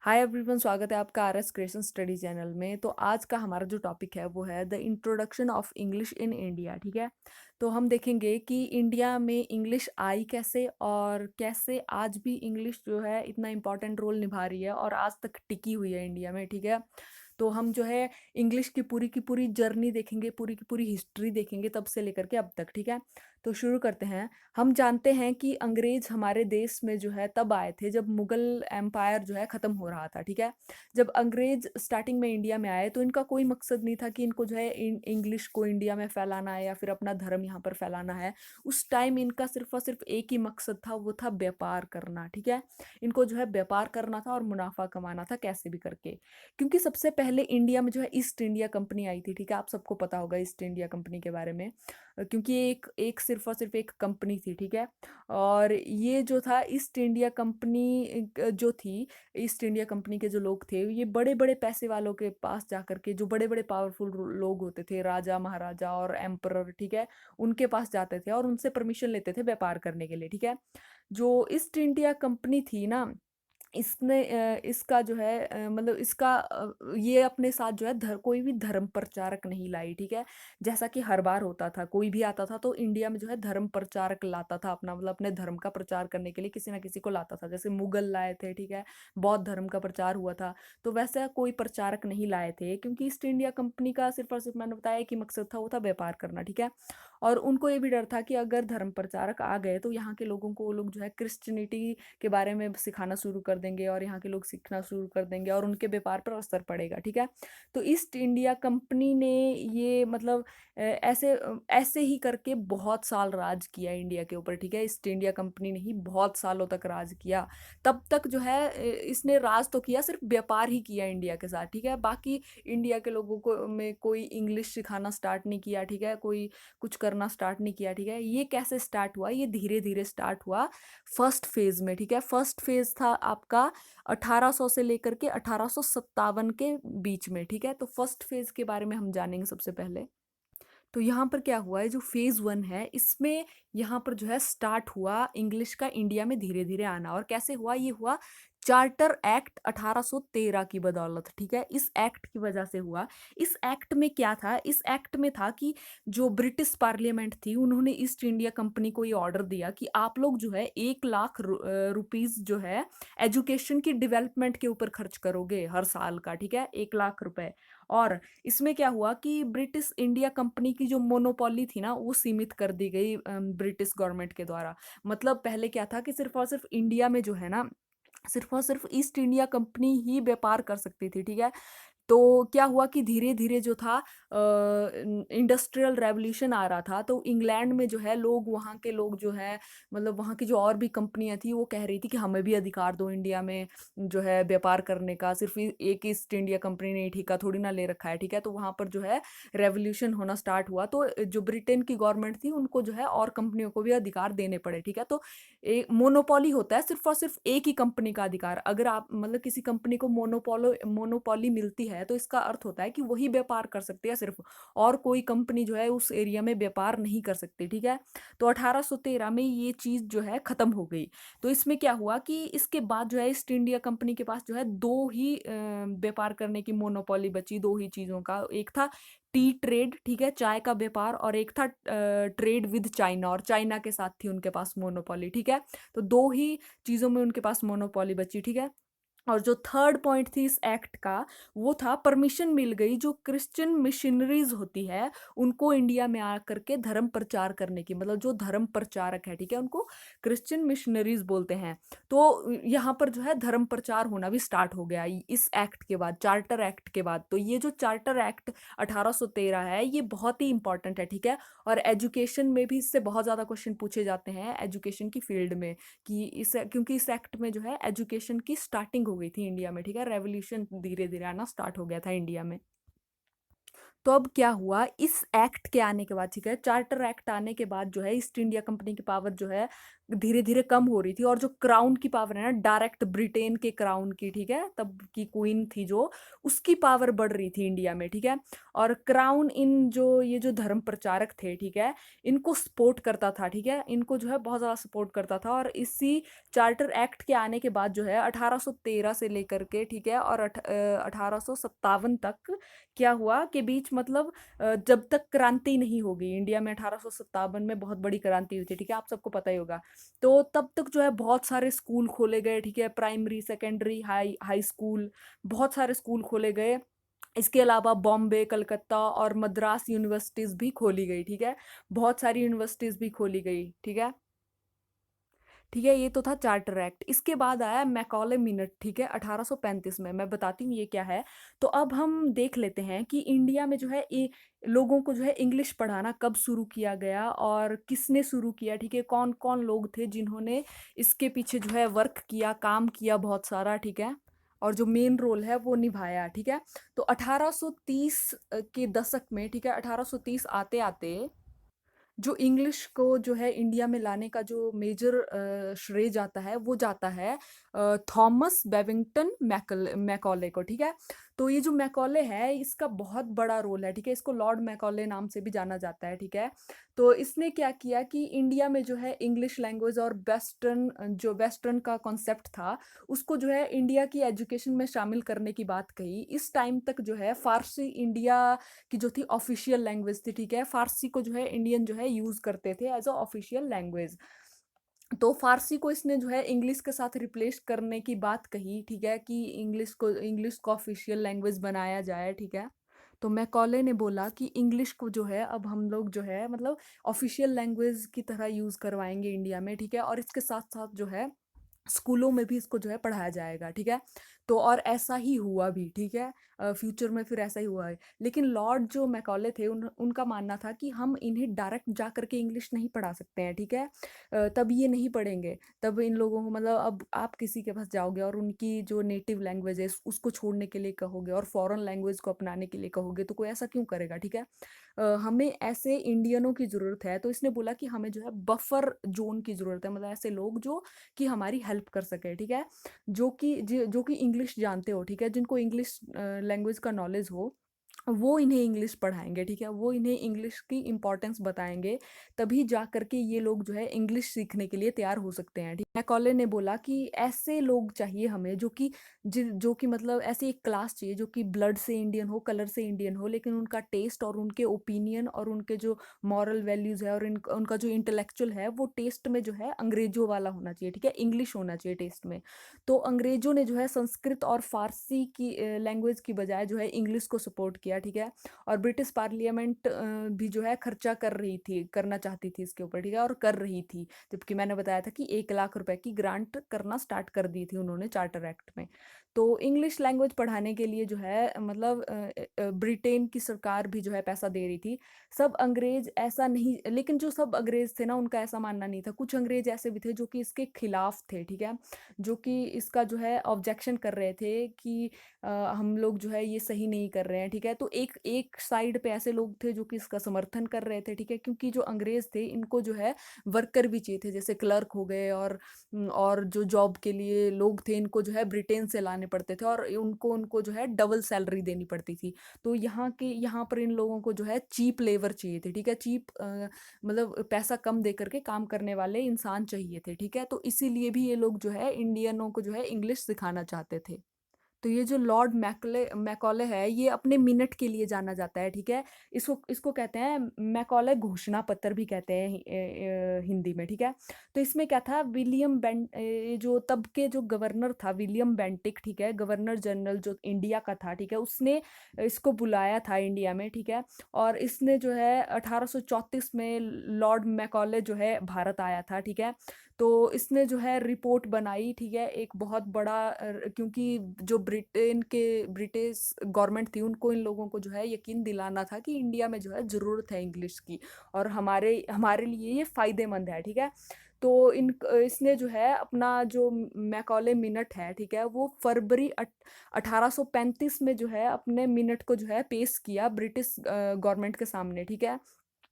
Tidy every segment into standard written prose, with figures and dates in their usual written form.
Hi everyone, स्वागत है आपका R S creation study channel में। तो आज का हमारा जो टॉपिक है वो है the introduction of English in India. ठीक है, तो हम देखेंगे कि इंडिया में इंग्लिश आई कैसे और कैसे आज भी इंग्लिश जो है इतना इम्पोर्टेंट रोल निभा रही है और आज तक टिकी हुई है इंडिया में। ठीक है, तो हम जो है इंग्लिश की पूरी जर्नी देखेंगे, पूरी की पूरी हिस्ट्री देखेंगे तब से लेकर के अब तक। ठीक है, तो शुरू करते हैं। हम जानते हैं कि अंग्रेज हमारे देश में जो है तब आए थे जब मुगल एम्पायर जो है ख़त्म हो रहा था। ठीक है, जब अंग्रेज स्टार्टिंग में इंडिया में आए तो इनका कोई मकसद नहीं था कि इनको जो है इंग्लिश को इंडिया में फैलाना है या फिर अपना धर्म यहाँ पर फैलाना है। उस टाइम इनका सिर्फ और सिर्फ एक ही मकसद था, वो था व्यापार करना। ठीक है, इनको जो है व्यापार करना था और मुनाफा कमाना था कैसे भी करके। क्योंकि सबसे पहले इंडिया में जो है ईस्ट इंडिया कंपनी आई थी। ठीक है, आप सबको पता होगा ईस्ट इंडिया कंपनी के बारे में। क्योंकि ये एक एक सिर्फ और सिर्फ एक कंपनी थी। ठीक है, और ये जो था ईस्ट इंडिया कंपनी जो थी, ईस्ट इंडिया कंपनी के जो लोग थे ये बड़े बड़े पैसे वालों के पास जा करके, जो बड़े बड़े पावरफुल लोग होते थे, राजा महाराजा और एम्परर, ठीक है, उनके पास जाते थे और उनसे परमिशन लेते थे व्यापार करने के लिए। ठीक है, जो ईस्ट इंडिया कंपनी थी ना, इसने इसका जो है मतलब इसका ये अपने साथ जो है कोई भी धर्म प्रचारक नहीं लाई। ठीक है, जैसा कि हर बार होता था, कोई भी आता था तो इंडिया में जो है धर्म प्रचारक लाता था अपना, मतलब अपने धर्म का प्रचार करने के लिए किसी ना किसी को लाता था। जैसे मुगल लाए थे, ठीक है, बौद्ध धर्म का प्रचार हुआ था। तो वैसा कोई प्रचारक नहीं लाए थे, क्योंकि ईस्ट इंडिया कंपनी का सिर्फ और सिर्फ मैंने बताया कि मकसद था, वो था व्यापार करना। ठीक है, और उनको ये भी डर था कि अगर धर्म प्रचारक आ गए तो यहाँ के लोगों को वो लोग जो है क्रिश्चियनिटी के बारे में सिखाना शुरू कर देंगे और यहाँ के लोग सीखना शुरू कर देंगे और उनके व्यापार पर असर पड़ेगा। ठीक है, तो ईस्ट इंडिया कंपनी ने ये मतलब ऐसे ही करके बहुत साल राज किया इंडिया के ऊपर। ठीक है, ईस्ट इंडिया कंपनी ने ही बहुत सालों तक राज किया। तब तक जो है इसने राज तो किया, सिर्फ व्यापार ही किया इंडिया के साथ। ठीक है, बाकी इंडिया के लोगों को में कोई इंग्लिश सिखाना स्टार्ट नहीं किया। ठीक है, कोई कुछ करना स्टार्ट नहीं किया। ठीक है, ये कैसे स्टार्ट हुआ? ये धीरे धीरे स्टार्ट हुआ फर्स्ट फेज में। ठीक है, फर्स्ट फेज था आपका 1800 से लेकर के 1857 के बीच में। ठीक है, तो फर्स्ट फेज के बारे में हम जानेंगे सबसे पहले। तो यहाँ पर क्या हुआ है, जो फेज वन है इसमें यहाँ पर जो है स्टार्ट हुआ इंग्लिश का इंडिया में धीरे धीरे आना। और कैसे हुआ? ये हुआ चार्टर एक्ट 1813 की बदौलत। ठीक है, इस एक्ट की वजह से हुआ। इस एक्ट में क्या था? इस एक्ट में था कि जो ब्रिटिश पार्लियामेंट थी उन्होंने ईस्ट इंडिया कंपनी को ये ऑर्डर दिया कि आप लोग जो है 1 लाख रुपीज जो है एजुकेशन की डेवलपमेंट के ऊपर खर्च करोगे हर साल का। ठीक है, 1 लाख रुपए। और इसमें क्या हुआ कि ब्रिटिश इंडिया कंपनी की जो मोनोपोली थी ना, वो सीमित कर दी गई ब्रिटिश गवर्नमेंट के द्वारा। मतलब पहले क्या था कि सिर्फ और सिर्फ इंडिया में जो है ना, सिर्फ और सिर्फ ईस्ट इंडिया कंपनी ही व्यापार कर सकती थी। ठीक है, तो क्या हुआ कि धीरे धीरे जो था इंडस्ट्रियल रेवोल्यूशन आ रहा था, तो इंग्लैंड में जो है लोग, वहाँ के लोग जो है, मतलब वहाँ की जो और भी कंपनियां थी वो कह रही थी कि हमें भी अधिकार दो इंडिया में जो है व्यापार करने का। सिर्फ एक ईस्ट इंडिया कंपनी ने ही ठेका थोड़ी ना ले रखा है। ठीक है, तो वहाँ पर जो है रेवोल्यूशन होना स्टार्ट हुआ, तो जो ब्रिटेन की गवर्नमेंट थी उनको जो है और कंपनियों को भी अधिकार देने पड़े। ठीक है, तो एक मोनोपोली होता है सिर्फ और सिर्फ एक ही कंपनी का अधिकार। अगर आप मतलब किसी कंपनी को मोनोपोली मिलती है तो इसका अर्थ होता है कि वही व्यापार कर सकती है सिर्फ, और कोई कंपनी जो है उस एरिया में व्यापार नहीं कर सकती। ठीक है, तो 1813 में ये चीज जो है खत्म हो गई। तो इसमें क्या हुआ कि इसके बाद जो है ईस्ट इंडिया कंपनी के पास जो है दो ही व्यापार करने की मोनोपोली बची, दो ही चीजों का। एक था टी ट्रेड, ठीक है, चाय का व्यापार, और एक था ट्रेड विद चाइना, और चाइना के साथ थी उनके पास मोनोपोली। ठीक है, तो दो ही चीजों में उनके पास मोनोपोली बची। ठीक है, और जो थर्ड पॉइंट थी इस एक्ट का, वो था परमिशन मिल गई जो क्रिश्चियन मिशनरीज होती है उनको इंडिया में आकर के धर्म प्रचार करने की। मतलब जो धर्म प्रचारक है, ठीक है, उनको क्रिश्चियन मिशनरीज बोलते हैं। तो यहाँ पर जो है धर्म प्रचार होना भी स्टार्ट हो गया इस एक्ट के बाद, चार्टर एक्ट के बाद। तो ये जो चार्टर एक्ट 1813 है ये बहुत ही इंपॉर्टेंट है। ठीक है, और एजुकेशन में भी इससे बहुत ज़्यादा क्वेश्चन पूछे जाते हैं एजुकेशन की फील्ड में, कि इस क्योंकि इस एक्ट में जो है एजुकेशन की स्टार्टिंग हो गई थी इंडिया में। ठीक है, रेवोल्यूशन धीरे धीरे आना स्टार्ट हो गया था इंडिया में। तो अब क्या हुआ इस एक्ट के आने के बाद? ठीक है, चार्टर एक्ट आने के बाद जो है ईस्ट इंडिया कंपनी की पावर जो है धीरे धीरे कम हो रही थी, और जो क्राउन की पावर है ना, डायरेक्ट ब्रिटेन के क्राउन की, ठीक है, तब की क्वीन थी जो, उसकी पावर बढ़ रही थी इंडिया में, ठीक है। और क्राउन इन जो ये जो धर्म प्रचारक थे, ठीक है, इनको सपोर्ट करता था, ठीक है, इनको जो है बहुत ज़्यादा सपोर्ट करता था। और इसी चार्टर एक्ट के आने के बाद जो है 1813 से लेकर के, ठीक है, और 1857 तक क्या हुआ कि बीच मतलब जब तक क्रांति नहीं होगी इंडिया में, 1857 में बहुत बड़ी क्रांति हुई थी, ठीक है, आप सबको पता ही होगा। तो तब तक जो है बहुत सारे स्कूल खोले गए, ठीक है, primary, secondary, high high school, बहुत सारे स्कूल खोले गए। इसके अलावा बॉम्बे, कलकत्ता और मद्रास यूनिवर्सिटीज भी खोली गई, ठीक है, बहुत सारी यूनिवर्सिटीज भी खोली गई, ठीक है। ठीक है, ये तो था चार्टर एक्ट। इसके बाद आया मैकॉले मिनट, ठीक है, 1835 में। मैं बताती हूँ ये क्या है। तो अब हम देख लेते हैं कि इंडिया में जो है लोगों को जो है इंग्लिश पढ़ाना कब शुरू किया गया और किसने शुरू किया, ठीक है, कौन कौन लोग थे जिन्होंने इसके पीछे जो है वर्क किया, काम किया बहुत सारा, ठीक है, और जो मेन रोल है वो निभाया, ठीक है। तो 1830 के दशक में, ठीक है, 1830 आते आते जो इंग्लिश को जो है इंडिया में लाने का जो मेजर श्रेय जाता है, वो जाता है थॉमस बेविंगटन मैकॉले को, ठीक है। तो ये जो मैकॉले है, इसका बहुत बड़ा रोल है, ठीक है, इसको लॉर्ड मैकॉले नाम से भी जाना जाता है, ठीक है। तो इसने क्या किया कि इंडिया में जो है इंग्लिश लैंग्वेज और वेस्टर्न का कॉन्सेप्ट था, उसको जो है इंडिया की एजुकेशन में शामिल करने की बात कही। इस टाइम तक जो है फारसी इंडिया की जो थी ऑफिशियल लैंग्वेज थी, ठीक है, फारसी को जो है इंडियन जो है यूज करते थे एज अ ऑफिशियल लैंग्वेज। तो फारसी को इसने जो है इंग्लिश के साथ रिप्लेस करने की बात कही, ठीक है, कि इंग्लिश को ऑफिशियल लैंग्वेज बनाया जाए, ठीक है। तो मैकॉले ने बोला कि इंग्लिश को जो है अब हम लोग जो है मतलब ऑफिशियल लैंग्वेज की तरह यूज करवाएंगे इंडिया में, ठीक है, और इसके साथ साथ जो है स्कूलों में भी इसको जो है पढ़ाया जाएगा, ठीक है। तो और ऐसा ही हुआ भी, ठीक है, फ्यूचर में फिर ऐसा ही हुआ है। लेकिन लॉर्ड जो मैकॉले थे, उनका मानना था कि हम इन्हें डायरेक्ट जा करके इंग्लिश नहीं पढ़ा सकते हैं, ठीक है। तब ये नहीं पढ़ेंगे, तब इन लोगों को मतलब अब आप किसी के पास जाओगे और उनकी जो नेटिव लैंग्वेज है उसको छोड़ने के लिए कहोगे और फॉरेन लैंग्वेज को अपनाने के लिए कहोगे, तो कोई ऐसा क्यों करेगा, ठीक है। हमें ऐसे इंडियनों की ज़रूरत है। तो इसने बोला कि हमें जो है बफर जोन की ज़रूरत है, मतलब ऐसे लोग जो कि हमारी हेल्प कर सके, ठीक है, जो कि इंग्लिश जानते हो, ठीक है, जिनको इंग्लिश लैंग्वेज का नॉलेज हो, वो इन्हें इंग्लिश पढ़ाएंगे, ठीक है, वो इन्हें इंग्लिश की इम्पोर्टेंस बताएंगे। तभी जा करके ये लोग जो है इंग्लिश सीखने के लिए तैयार हो सकते हैं, ठीक है। मैकॉले ने बोला कि ऐसे लोग चाहिए हमें जो कि मतलब ऐसी एक क्लास चाहिए जो कि ब्लड से इंडियन हो, कलर से इंडियन हो, लेकिन उनका टेस्ट और उनके ओपिनियन और उनके जो मॉरल वैल्यूज़ है और उनका जो इंटेलेक्चुअल है, वो टेस्ट में जो है अंग्रेजों वाला होना चाहिए, ठीक है, इंग्लिश होना चाहिए टेस्ट में। तो अंग्रेजों ने जो है संस्कृत और फारसी की लैंग्वेज की बजाय जो है इंग्लिश को सपोर्ट किया, ठीक है। और ब्रिटिश पार्लियामेंट भी जो है खर्चा करना चाहती थी इसके ऊपर, ठीक है, और कर रही थी। जबकि मैंने बताया था कि 1 लाख रुपए की ग्रांट करना स्टार्ट कर दी थी उन्होंने चार्टर एक्ट में। तो इंग्लिश लैंग्वेज पढ़ाने के लिए जो है मतलब ब्रिटेन की सरकार भी जो है पैसा दे रही थी। सब अंग्रेज ऐसा नहीं, लेकिन जो सब अंग्रेज थे ना, उनका ऐसा मानना नहीं था। कुछ अंग्रेज ऐसे भी थे जो कि इसके खिलाफ थे, ठीक है, जो कि इसका जो है ऑब्जेक्शन कर रहे थे कि हम लोग जो है ये सही नहीं कर रहे हैं, ठीक है। तो एक एक साइड पे ऐसे लोग थे जो कि इसका समर्थन कर रहे थे, ठीक है, क्योंकि जो अंग्रेज थे इनको जो है वर्कर भी चाहिए थे, जैसे क्लर्क हो गए, और जो जॉब के लिए लोग थे इनको जो है ब्रिटेन से लाने पड़ते थे, और उनको उनको जो है डबल सैलरी देनी पड़ती थी। तो यहाँ पर इन लोगों को जो है चीप लेबर चाहिए थे, ठीक है, चीप मतलब पैसा कम दे करके काम करने वाले इंसान चाहिए थे, ठीक है। तो इसीलिए भी ये लोग जो है इंडियनों को जो है इंग्लिश सिखाना चाहते थे। तो ये जो लॉर्ड मैकॉले है, ये अपने मिनट के लिए जाना जाता है, ठीक है। इसको इसको कहते हैं मैकॉले घोषणा पत्र भी कहते हैं हिंदी में, ठीक है। तो इसमें क्या था, जो तब के जो गवर्नर था विलियम बेंटिक, ठीक है, गवर्नर जनरल जो इंडिया का था, ठीक है, उसने इसको बुलाया था इंडिया में, ठीक है। और इसने जो है 1834 में लॉर्ड मैकॉले जो है भारत आया था, ठीक है। तो इसने जो है रिपोर्ट बनाई, ठीक है, एक बहुत बड़ा क्योंकि जो ब्रिटिश गवर्नमेंट थी, उनको इन लोगों को जो है यकीन दिलाना था कि इंडिया में जो है ज़रूरत है इंग्लिश की, और हमारे हमारे लिए ये फ़ायदेमंद है, ठीक है। तो इसने जो है अपना जो मैकॉले मिनट है, ठीक है, वो फरवरी 1835 में जो है अपने मिनट को जो है पेश किया ब्रिटिश गवर्नमेंट के सामने, ठीक है।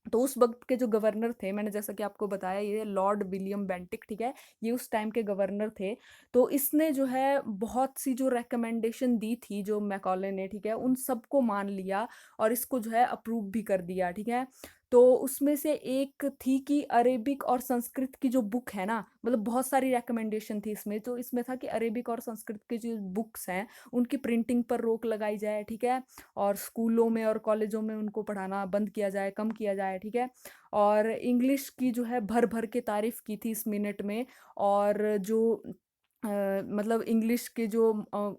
तो उस वक्त के जो गवर्नर थे, मैंने जैसा कि आपको बताया, ये लॉर्ड विलियम बेंटिक, ठीक है, ये उस टाइम के गवर्नर थे। तो इसने जो है बहुत सी जो रिकमेंडेशन दी थी जो मैकॉले ने, ठीक है, उन सबको मान लिया और इसको जो है अप्रूव भी कर दिया, ठीक है। तो उसमें से एक थी कि अरेबिक और संस्कृत की जो बुक है ना, मतलब बहुत सारी रिकमेंडेशन थी इसमें, तो इसमें था कि अरेबिक और संस्कृत की जो बुक्स हैं उनकी प्रिंटिंग पर रोक लगाई जाए, ठीक है, और स्कूलों में और कॉलेजों में उनको पढ़ाना बंद किया जाए, कम किया जाए, ठीक है। और इंग्लिश की जो है भर भर के तारीफ की थी इस मिनट में। और जो मतलब इंग्लिश के जो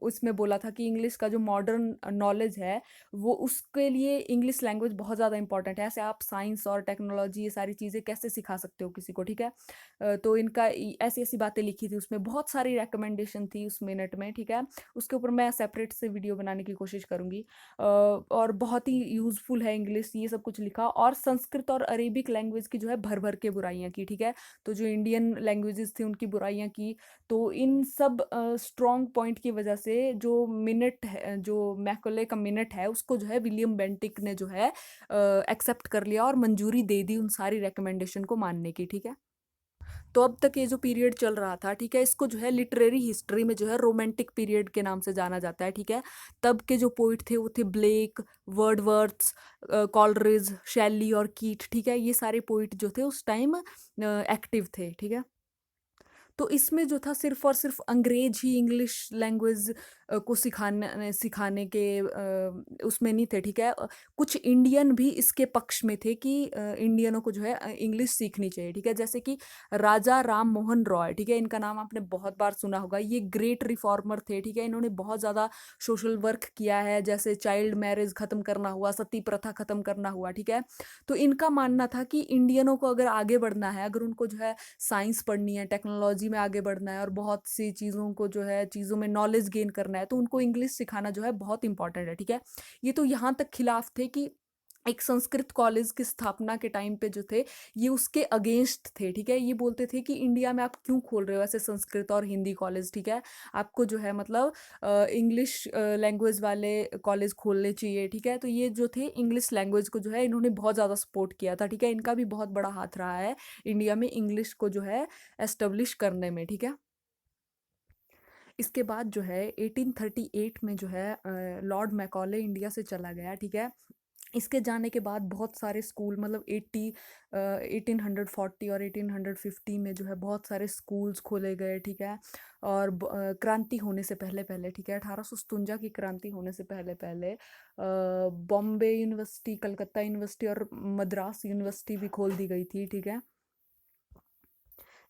उसमें बोला था कि इंग्लिश का जो मॉडर्न नॉलेज है, वो उसके लिए इंग्लिश लैंग्वेज बहुत ज़्यादा इंपॉर्टेंट है। ऐसे आप साइंस और टेक्नोलॉजी ये सारी चीज़ें कैसे सिखा सकते हो किसी को, ठीक है। तो इनका ऐसी ऐसी बातें लिखी थी उसमें, बहुत सारी रिकमेंडेशन थी उस मिनट में, ठीक है। उसके ऊपर मैं सेपरेट से वीडियो बनाने की कोशिश करूँगी। और बहुत ही यूज़फुल है इंग्लिश, ये सब कुछ लिखा। और संस्कृत और अरेबिक लैंग्वेज की जो है भर भर के बुराइयाँ की, ठीक है। तो जो इंडियन लैंग्वेजेस थी उनकी बुराइयाँ की। तो इन सब स्ट्रॉन्ग पॉइंट की वजह से जो मिनट है, जो मैकॉले का मिनट है, उसको जो है विलियम बेंटिक ने जो है एक्सेप्ट कर लिया और मंजूरी दे दी उन सारी रिकमेंडेशन को मानने की, ठीक है। तो अब तक ये जो पीरियड चल रहा था, ठीक है, इसको जो है लिटरेरी हिस्ट्री में जो है रोमांटिक पीरियड के नाम से जाना जाता है, ठीक है। तब के जो पोइट थे वो थे ब्लेक, वर्डवर्थ, कॉलरिज, शेली और कीट, ठीक है। ये सारे पोइट जो थे उस टाइम एक्टिव थे, ठीक है। तो इसमें जो था सिर्फ और सिर्फ अंग्रेज ही इंग्लिश लैंग्वेज को सिखाने सिखाने के उसमें नहीं थे, ठीक है। कुछ इंडियन भी इसके पक्ष में थे कि इंडियनों को जो है इंग्लिश सीखनी चाहिए, ठीक है। जैसे कि राजा राम मोहन रॉय, ठीक है, इनका नाम आपने बहुत बार सुना होगा। ये ग्रेट रिफॉर्मर थे, ठीक है। इन्होंने बहुत ज़्यादा सोशल वर्क किया है, जैसे चाइल्ड मैरिज ख़त्म करना हुआ, सती प्रथा ख़त्म करना हुआ, ठीक है। तो इनका मानना था कि इंडियनों को अगर आगे बढ़ना है, अगर उनको जो है साइंस पढ़नी है, टेक्नोलॉजी में आगे बढ़ना है और बहुत सी चीज़ों को जो है चीज़ों में नॉलेज गेन करना है, तो उनको इंग्लिश सिखाना जो है बहुत इंपॉर्टेंट है, ठीक है। ये तो यहाँ तक खिलाफ थे कि एक संस्कृत कॉलेज की स्थापना के टाइम पे जो थे, ये उसके अगेंस्ट थे, ठीक है। ये बोलते थे कि इंडिया में आप क्यों खोल रहे हो ऐसे संस्कृत और हिंदी कॉलेज, ठीक है। आपको जो है मतलब इंग्लिश लैंग्वेज वाले कॉलेज खोलने चाहिए, ठीक है। तो ये जो थे इंग्लिश लैंग्वेज को जो है इन्होंने बहुत ज़्यादा सपोर्ट किया था, ठीक है। इनका भी बहुत बड़ा हाथ रहा है इंडिया में इंग्लिश को जो है एस्टेब्लिश करने में, ठीक है। इसके बाद जो है 1838 में जो है लॉर्ड मैकॉले इंडिया से चला गया, ठीक है। इसके जाने के बाद बहुत सारे स्कूल, मतलब 1840 और 1850 में जो है बहुत सारे स्कूल्स खोले गए, ठीक है। और क्रांति होने से पहले पहले, ठीक है, 1857 की क्रांति होने से पहले पहले बॉम्बे यूनिवर्सिटी, कलकत्ता यूनिवर्सिटी और मद्रास यूनिवर्सिटी भी खोल दी गई थी, ठीक है।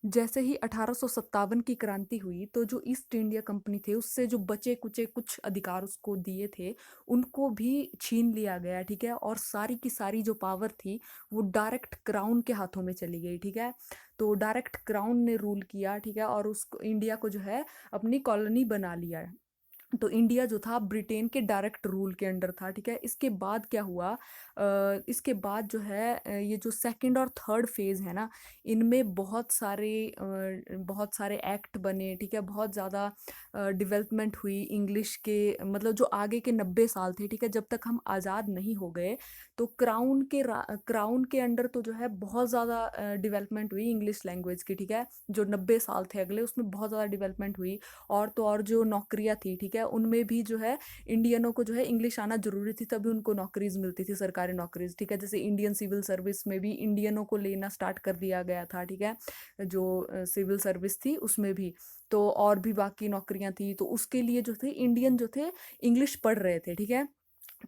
जैसे ही 1857 की क्रांति हुई, तो जो ईस्ट इंडिया कंपनी थे उससे जो बचे कुचे कुछ अधिकार उसको दिए थे, उनको भी छीन लिया गया, ठीक है। और सारी की सारी जो पावर थी वो डायरेक्ट क्राउन के हाथों में चली गई, ठीक है। तो डायरेक्ट क्राउन ने रूल किया, ठीक है, और उसको इंडिया को जो है अपनी कॉलोनी बना लिया है। तो इंडिया जो था ब्रिटेन के डायरेक्ट रूल के अंडर था, ठीक है। इसके बाद क्या हुआ, इसके बाद जो है ये जो सेकंड और थर्ड फेज है ना, इनमें बहुत सारे एक्ट बने, ठीक है। बहुत ज़्यादा डेवलपमेंट हुई इंग्लिश के, मतलब जो आगे के 90 साल थे, ठीक है, जब तक हम आज़ाद नहीं हो गए, तो क्राउन के अंडर तो जो है बहुत ज़्यादा डेवलपमेंट हुई इंग्लिश लैंग्वेज की, ठीक है। जो 90 साल थे अगले, उसमें बहुत ज़्यादा डेवलपमेंट हुई। और तो और जो नौकरियां थी, ठीक है, उनमें भी जो है इंडियनों को जो है इंग्लिश आना जरूरी थी, तभी उनको नौकरीज मिलती थी, सरकारी नौकरीज, ठीक है। जैसे इंडियन सिविल सर्विस में भी इंडियनों को लेना स्टार्ट कर दिया गया था, ठीक है, जो सिविल सर्विस थी उसमें भी। तो और भी बाकी नौकरियां थी, तो उसके लिए जो थे इंडियन जो थे इंग्लिश पढ़ रहे थे, ठीक है।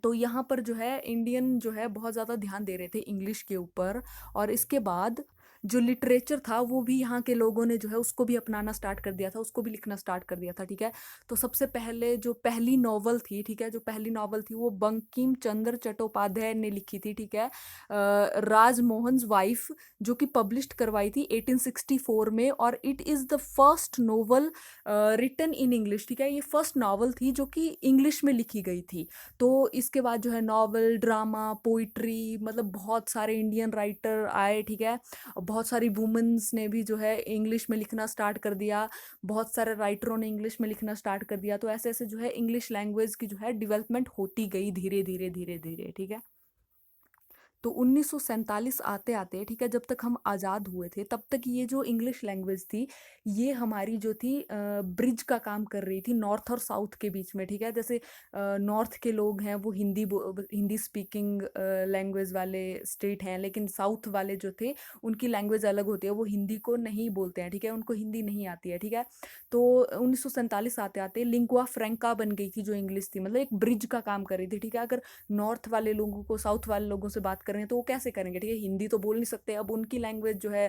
तो यहाँ पर जो है इंडियन जो है बहुत ज़्यादा ध्यान दे रहे थे इंग्लिश के ऊपर। और इसके बाद जो लिटरेचर था वो भी यहाँ के लोगों ने जो है उसको भी अपनाना स्टार्ट कर दिया था, उसको भी लिखना स्टार्ट कर दिया था, ठीक है। तो सबसे पहले जो पहली नॉवल थी, ठीक है, जो पहली नॉवल थी वो बंकिम चंद्र चट्टोपाध्याय ने लिखी थी, ठीक है, राजमोहन वाइफ, जो कि पब्लिश करवाई थी 1864 में। और it is the first novel written in English, ठीक है। ये फर्स्ट नॉवल थी जो कि इंग्लिश में लिखी गई थी। तो इसके बाद जो है नॉवल, ड्रामा, पोइट्री, मतलब बहुत सारे इंडियन राइटर आए, ठीक है। और बहुत सारी वुमेन्स ने भी जो है इंग्लिश में लिखना स्टार्ट कर दिया, बहुत सारे राइटरों ने इंग्लिश में लिखना स्टार्ट कर दिया। तो ऐसे ऐसे जो है इंग्लिश लैंग्वेज की जो है डेवलपमेंट होती गई धीरे धीरे धीरे धीरे, ठीक है। तो 1947 आते-आते, ठीक है, जब तक हम आज़ाद हुए थे, तब तक ये जो इंग्लिश लैंग्वेज थी, ये हमारी जो थी ब्रिज का काम कर रही थी नॉर्थ और साउथ के बीच में, ठीक है? जैसे नॉर्थ के लोग हैं वो हिंदी स्पीकिंग लैंग्वेज वाले स्टेट हैं, लेकिन साउथ वाले जो थे उनकी लैंग्वेज अलग होती है, वो हिंदी को नहीं बोलते हैं, ठीक है? उनको हिंदी नहीं आती है, ठीक है? तो 1947 आते-आते लिंगुआ फ्रैंका बन गई थी जो इंग्लिश थी, मतलब एक ब्रिज का काम कर रही थी, ठीक है? अगर नॉर्थ वाले लोगों को साउथ वाले लोगों से बात कर रहे हैं तो वो कैसे करेंगे, ठीक है? हिंदी तो बोल नहीं सकते, अब उनकी लैंग्वेज जो है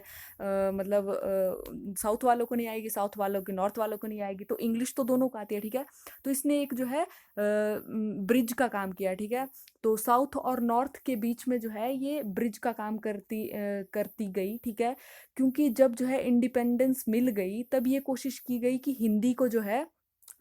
मतलब साउथ वालों को नहीं आएगी, साउथ वालों की नॉर्थ वालों को नहीं आएगी, तो इंग्लिश तो दोनों को आती है, ठीक है? तो इसने एक जो है ब्रिज का काम किया, ठीक है? तो साउथ और नॉर्थ के बीच में जो है ये ब्रिज का काम करती गई, ठीक है? क्योंकि जब जो है इंडिपेंडेंस मिल गई तब ये कोशिश की गई कि हिंदी को जो है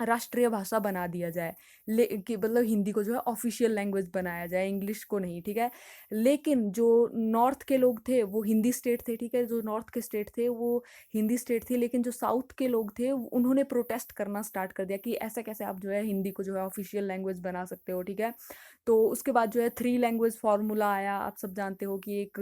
राष्ट्रीय भाषा बना दिया जाए, कि मतलब हिंदी को जो है ऑफिशियल लैंग्वेज बनाया जाए, इंग्लिश को नहीं, ठीक है? लेकिन जो नॉर्थ के लोग थे वो हिंदी स्टेट थे, ठीक है? जो नॉर्थ के स्टेट थे वो हिंदी स्टेट थी, लेकिन जो साउथ के लोग थे उन्होंने प्रोटेस्ट करना स्टार्ट कर दिया कि ऐसा कैसे आप जो है हिंदी को जो है ऑफिशियल लैंग्वेज बना सकते हो, ठीक है? तो उसके बाद जो है थ्री लैंग्वेज फार्मूला आया, आप सब जानते हो कि एक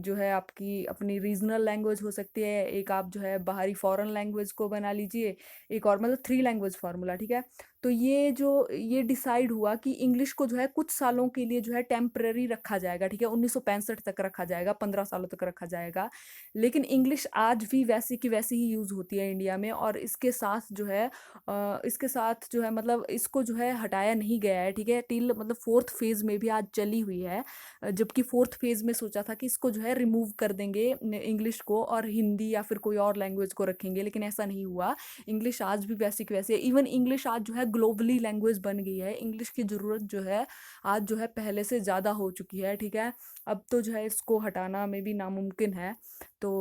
जो है आपकी अपनी रीजनल लैंग्वेज हो सकती है, एक आप जो है बाहरी फॉरेन लैंग्वेज को बना लीजिए, एक और, मतलब थ्री लैंग्वेज फार्मूला, ठीक है? तो ये डिसाइड हुआ कि इंग्लिश को जो है कुछ सालों के लिए जो है टेम्पररी रखा जाएगा, ठीक है? 1965 तक रखा जाएगा, 15 सालों तक रखा जाएगा, लेकिन इंग्लिश आज भी वैसी की वैसी ही यूज़ होती है इंडिया में, और इसके साथ जो है मतलब इसको जो है हटाया नहीं गया है, ठीक है? टिल मतलब फोर्थ फेज में भी आज चली हुई है, जबकि फोर्थ फेज में सोचा था कि इसको जो है रिमूव कर देंगे इंग्लिश को और हिंदी या फिर कोई और लैंग्वेज को रखेंगे, लेकिन ऐसा नहीं हुआ। इंग्लिश आज भी वैसी की वैसी है, इवन इंग्लिश आज जो है ग्लोबली लैंग्वेज बन गई है, इंग्लिश की ज़रूरत जो है आज जो है पहले से ज़्यादा हो चुकी है, ठीक है? अब तो जो है इसको हटाना में भी नामुमकिन है। तो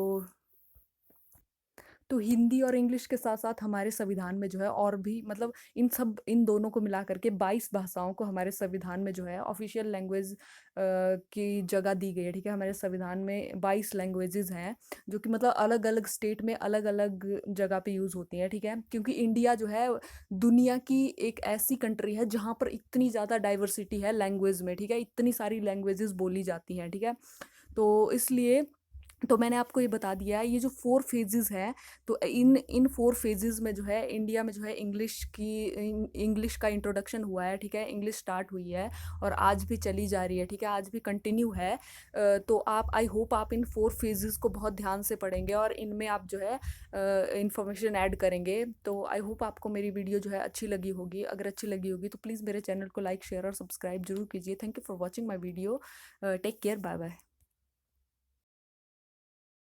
तो हिंदी और इंग्लिश के साथ-साथ हमारे संविधान में जो है और भी मतलब इन दोनों को मिला कर के 22 भाषाओं को हमारे संविधान में जो है ऑफ़िशियल लैंग्वेज की जगह दी गई है, ठीक है? हमारे संविधान में 22 लैंग्वेजेज़ हैं, जो कि मतलब अलग-अलग स्टेट में अलग-अलग जगह पे यूज़ होती हैं, ठीक है? क्योंकि इंडिया जो है दुनिया की एक ऐसी कंट्री है जहाँ पर इतनी ज़्यादा डाइवर्सिटी है लैंग्वेज में, ठीक है? इतनी सारी लैंग्वेजेज़ बोली जाती हैं, ठीक है? तो इसलिए तो मैंने आपको ये बता दिया है, ये जो 4 फ़ेजेज़ हैं, तो इन 4 फ़ेजेज़ में जो है इंडिया में जो है इंग्लिश का इंट्रोडक्शन हुआ है, ठीक है? इंग्लिश स्टार्ट हुई है और आज भी चली जा रही है, ठीक है? आज भी कंटिन्यू है। तो आप आई होप आप इन 4 फ़ेजेज़ को बहुत ध्यान से पढ़ेंगे और इनमें आप जो है इन्फॉर्मेशन ऐड करेंगे। तो आई होप आपको मेरी वीडियो जो है अच्छी लगी होगी। अगर अच्छी लगी होगी तो प्लीज़ मेरे चैनल को लाइक, शेयर और सब्सक्राइब ज़रूर कीजिए। Thank you for watching my video. Take care, bye bye.